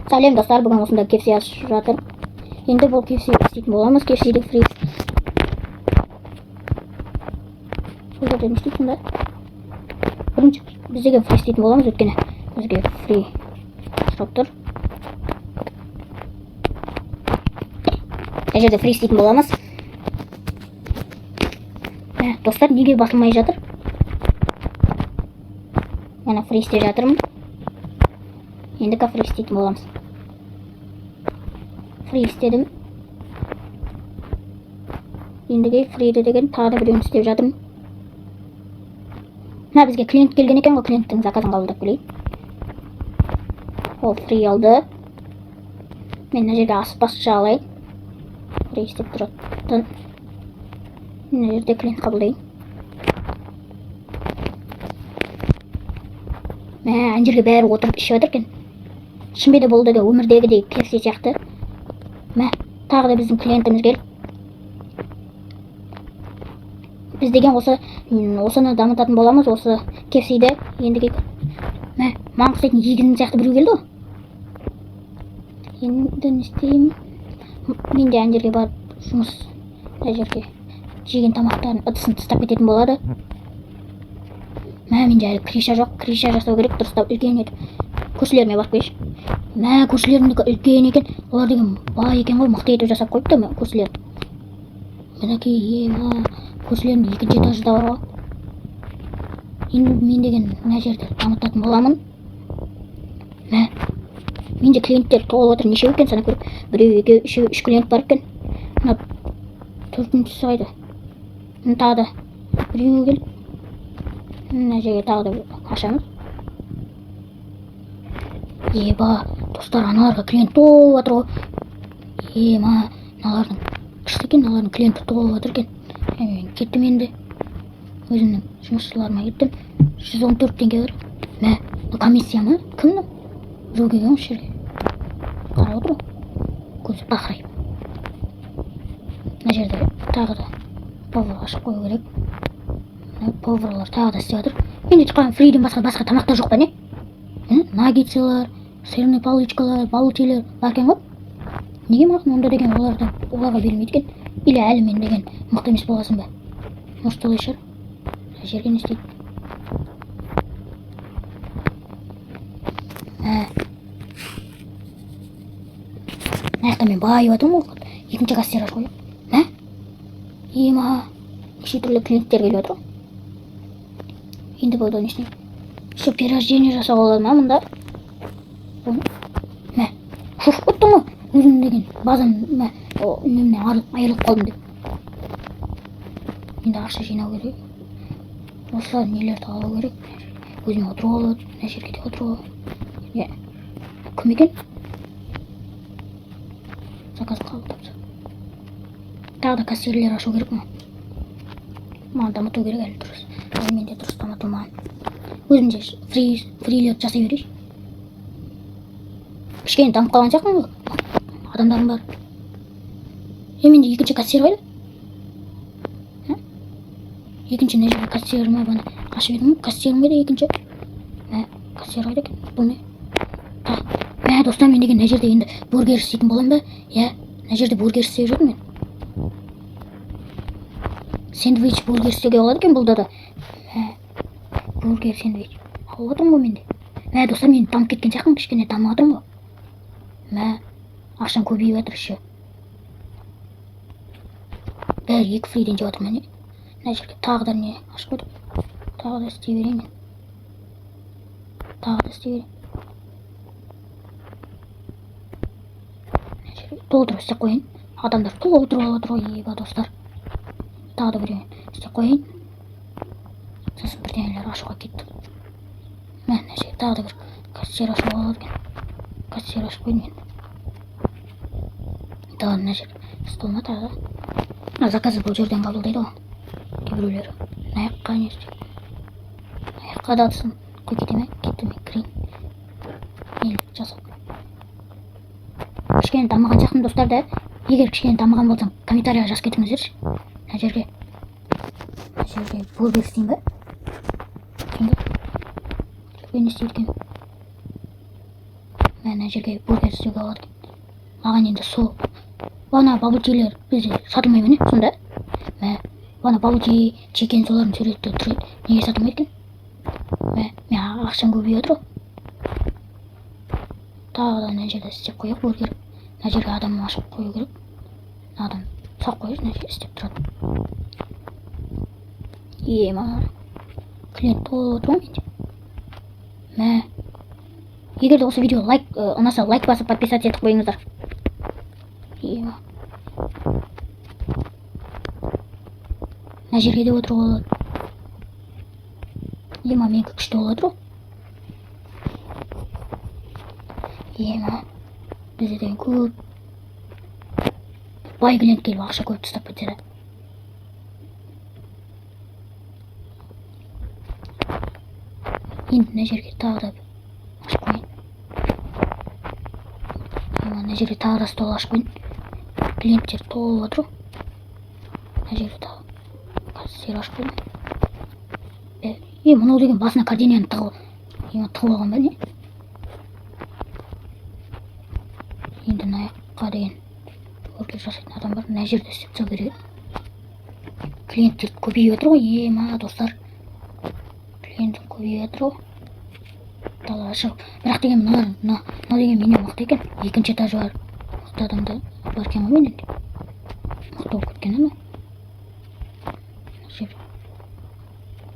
Сәлем достар, бүгін осында KFC ашып жатыр. Енді бұл KFC істейтін боламыз. KFC-ді фри. Бұл жерде не істейтін да? Бірінші біздегі фри істейтін боламыз, өйткені бізге фри сұрап тұр. Бұл жерде фри істейтін боламыз. Достар, неге басылмай жатыр? Мен фри істеп жатырмын. Енді фри істейтін боламыз. Фри істедім. Ендіге фриді деген тағы да біреуін істеп жатырмын. Бізге клиент келген екен ғой, клиенттің заказын қабылдап келейік. Ол фри алды. Мен мына жерге аспазшы алайын. Фри істеп тұратын. Мына жерде клиент қабылдайын. Ана жерге бәрі отырып ішіп жатыр екен. Шынбеді болды да өмірдегідей KFC сияқты. Тағы да біздің клиентіміз келіп. Біз деген осыны дамытатын боламыз, осы KFC-ді ендіге. Маған ұқсайтын егін сияқты біреу келді ғой. Енді не істеймін? Мен де ана жерге барып жұмыс, ана жерге жеген тамақтарын ыдысын тастап кететін болады. Менде әлі криша жоқ, криша жасау керек, дұрыстап үлкен етіп. Көршілеріме барып келші. Көршілерімдікі үлкен екен, олар деген бай екен ғой, мықты етіп жасап қойыпты көршілер. Мінекей, көршілерімде екінші этажда бар ғой. Енді мен деген мына жерде дамытатын боламын. Менде клиенттер толып отыр, нешеу екен санап көріп. Біреу, екеу, үшеу, үш клиент бар екен. Төртіншісі қайда? Тағы да біреу келіп. Мына жерге тағы да ашамыз. Достар, аналарға клиент толып отыр ғой. Мыналардың күшті екен, аналардың клиенті толып отыр екен. Мен кеттім енді. Өзімнің жұмысшыларыма кеттім. 114 теңге бар. Бұл комиссия ма? Кімнің? Біреу келген осы жерге. Қарап отыр ғой. Көзі бақырайып. Мына жерде тағы да повар ашып қою керек. Поварлар тағы да істеп жатыр. Енді шыққан фриден басқа тамақтар жоқ па не? Наггетсилар, сырный палочкалар, баутилер бар екен ғой. Неге маған онда деген оларға бермейді екен? Или әлі мен деген мықты емес боласың ба? Может солай шығар? Жерге не істейді? Мына жақта мен байып жатырмын ғой. Екінші кассир ашып қойып. Неше түрлі клиенттер келіп отыр ғой. Енді болды не істеймін? Еще перерождение жасауға болады ма мұнда? Шошып кеттім ғой. Өзім деген базам үнемнен айырылып қалдым деп. Енді ақша жинау керек. Осы нелерді алу керек. Өзіме отыру алады. Мына жерге де отыру алады. Кім екен? Заказ қабылдапты. Тағы да кассирлер ашу керек ма? Маған дамыту керек әлі дұрыс. Мен де дұрыс дамытылмаған. Өзімде фрилер жасай берейші. Кішкене дамып қалған сияқтымын ғой. Адамдарым бар. Менде екінші кассир қайда? Екінші мына жерге кассиріме баны ашып едім ғой. Кассирім қайда екінші? Кассир қайда екен? Бұл не? Достар, мен деген мына жерде енді бургер істейтін болам ба? Мына жерде бургер істеп жүрдім мен. Сэндвич бургер істеуге болады екен бұлда да. Бургер, сэндвич. Алып отырмын ғой менде. Достар, мен дамып кеткен сияқтымын, кішкене дамып отырмын ғой. Ақшам көбейіп жатыр еще. Бәрі екі фриден жеп отырмын. Мына жерге тағы да не ашып қойдым. Тағы да істей берейін мен. Тағы да істей берейін. Мына жерге толтырып істеп қойын. Адамдар толтырып алып отыр ғой, достар. Тағы да біреуін істеп қойын. Сосын бірдеңелер ашуға кетті. Мына жерге тағы да бір кассир ашуға болады екен. Кассир ашып қойдым енді. Тағы мына жерге столына тағы да. Заказы бұл жерден қабылдайды ғой. Кейбіреулері. Мына жаққа не істейді? Мына жаққа да ыдысын қойып кете ме? Кетті ме? Кірейін. Нелік жасап. Кішкене дамыған сияқтымын достар да. Егер кішкене дамыған болсам, комментарияға жазып кетіңіздерші. Мына жерге бургер істейін ба? Не істейді екен? мына жерге бургер істеуге болады екен. Маған енді сол бана бабучилер бізде сатылмай ма не сонда? Бана бабучи чекен солардың суреті тұр еді. Неге сатылмайды екен? Мен ақшам көбейіп отыр ғой. Тағы да мына жерде істеп қояйық бургер. Мына жерге адам ашып қою керек. Адам салып қойып мына жерге істеп тұрады. Маған клиент толып отыр ғой менде. Егер де осы видео ұнаса лайк басып подписаться етіп қойыңыздар. Мына жерге де отыруға болады. Менікі күшті болып отыр ғой. Бізде деген көп бай клиент келіп ақша көп тастап кетеді. Енді мына жерге тағы да ашып қойын. Мына жерге тағы да стол ашып қойын. Клиенттер толып отыр ғой. Мына жерге тағы кассир ашып қойын. Мынау деген басына кардинияны тығып алған ба не? Енді мына жаққа деген бургер жасайтын адам бар. Мына жерде істеп тастау керек. Клиенттер көбейіп отыр ғой. Достар. Клиенттер көбейіп отыр ғой. Бірақ деген мынау деген менен мықты екен. Екінші этажы бар. Мықты адамда бар екен ғой менен. Мықты болып кеткен ана.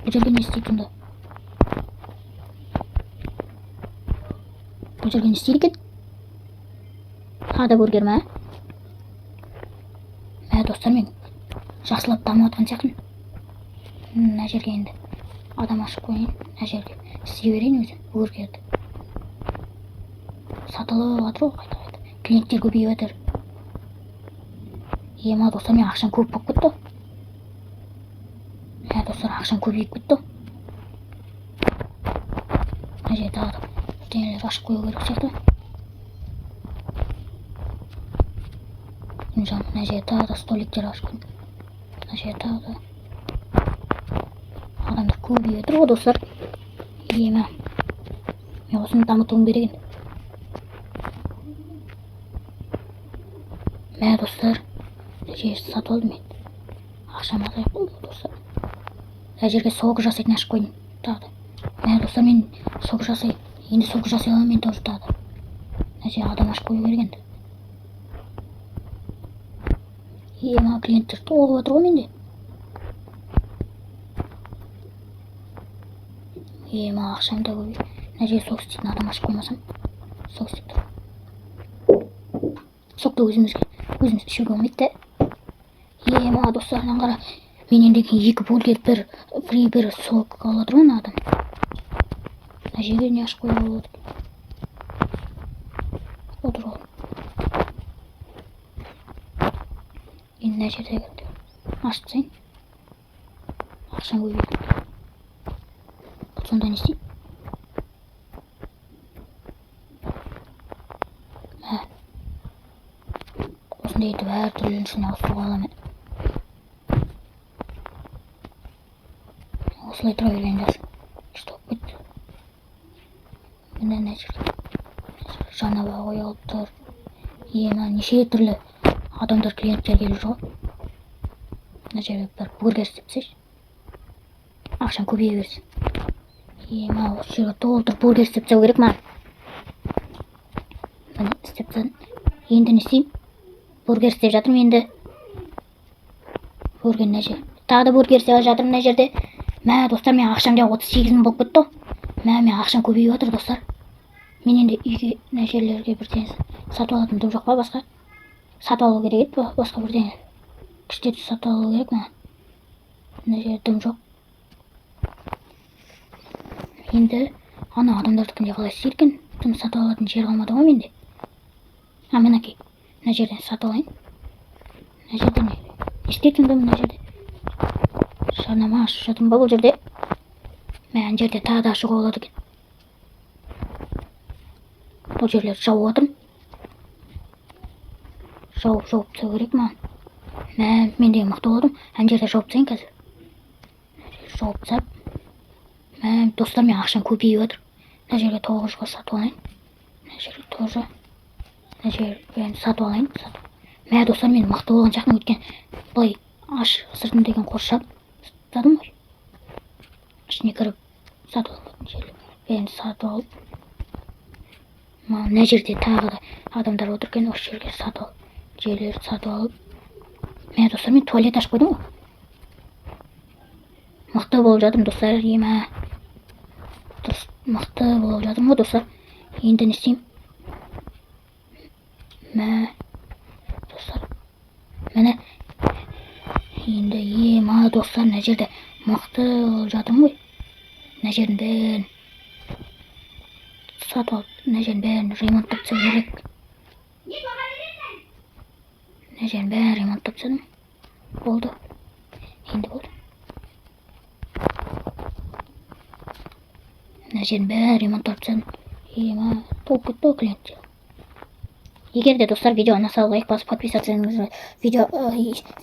Бұл жерге не істейді сонда? Бұл жерге не істейді екен? Қада бургер ма? Достар, мен жақсылап дамып отқан сияқтымын. Мына жерге енді адам ашып қойын. Мына жерге істей берейін өзі бургерді. Сатылып жатыр ғой қайта-қайта. Клиенттер көбейіп жатыр. Достар, мен ақшам көп болып кетті. Достар, ақшам көбейіп кетті. Мына жерге тағы да бірдеңелер ашып қою керек сияқты. Мына жерге тағы да столиктер ашып қойын. Мына жерге тағы да адамдар көбейіп отыр ғой достар. Мен осыны дамытуым керек енді. Достар, мына жерге сатып алдым мен. Ақшам азайып болды достар. Мына жерге сок жасайтын ашып қойдым тағы да. Достар, мен сок жасай аламын мен тоже тағы да. Мына жерге адам ашып қою керек енді. Клиенттер толып отыр ғой менде. Ақшам да көбейіп. Мына жерге сок істейтін адам ашып қоймасам. Сок істеп тұр. Сокты өзіміз ішуге болмайды. Достар, қара. Менен деген 2 бургер бір фри бір сок алып отыр ғой адам. Мына жерге не ашып қоюға болады? Отыр ғой. Енді мына жерде ашып тастайын. Ақшам көбейіп. Сонда не істейді? Осындай етіп әртүрлісін ауыстыруға аламын. Осылай тұра берген жақсы. Күшті болып кетті. Мына жерге жанаба қойылып тұр. Неше түрлі адамдар клиенттер келіп жүр ғой. Мына жерге бір бургер істеп тастайыншы. Ақшам көбейе берсін. Осы жерге толтырып бургер істеп тастау керек маған. Міне істеп тастадым. Енді не істеймін? Бургер істеп жатырмын енді. Бургер мына жерде. Тағы да бургер істеп жатырмын мына жерде. Достар, мен ақшам да 38 мың болып кетті. Мен ақшам көбейіп отыр достар. Мен енді үйге мына жерлерге бірдеңе сатып алатын дым жоқ па басқа? Сатып алу керек еді басқа бірдеңе. Күштеп сатып алу керек маған. Мына жерде дым жоқ. Енді ана адамдардікінде қалай істейді екен? Дым сатып алатын жер қалмады ғой менде. Мінекей. Мына жерден сатып алайын. Мына жерде не істейді сонда мына жерде? Жарнама ашып жатырмын ба бұл жерде? Мына жерде тағы да ашуға болады екен. Бұл жерлерді жауып отырмын. Жауып тастау керек маған. Мен деген мықты болдым. Ана жерде жауып тастайын қазір. Жауып тастап. Достар, мен ақшам көбейіп отыр. Мына жерге 9-ға сатып алайын. Мына жер тоже. Мына жер бәрін сатып алайын. Мә достар, мен мықты болған жақын өткен былай аш сыртын деген қоршап сатадым ғой. Ішіне кіріп сатып алатын жерлер. Бәрін сатып алып. Мына жерде тағы да адамдар отыр екен, осы жерге сатып алып. Жерлерді сатып алып. Мә достар, мен туалет ашып қойдым ғой. Мықты болып жатырмын достар, ема. Дұрыс, мықты болып жатырмын ғой достар. Енді не істеймін? Мә достар, міне енді ема достар, мына жерде мықты болып жатырмын ғой. Мына жердің бәрін сатып алып, мына жердің бәрін ремонттап тастау керек. Мына жердің бәрін ремонттап тастадым. Болды. Енді болды. Мына жердің бәрін ремонттап тастадым. Ема, толып кетті ғой клиенттер. Егер де достар видео ұнаса, лайк басып подписаться етіңіз.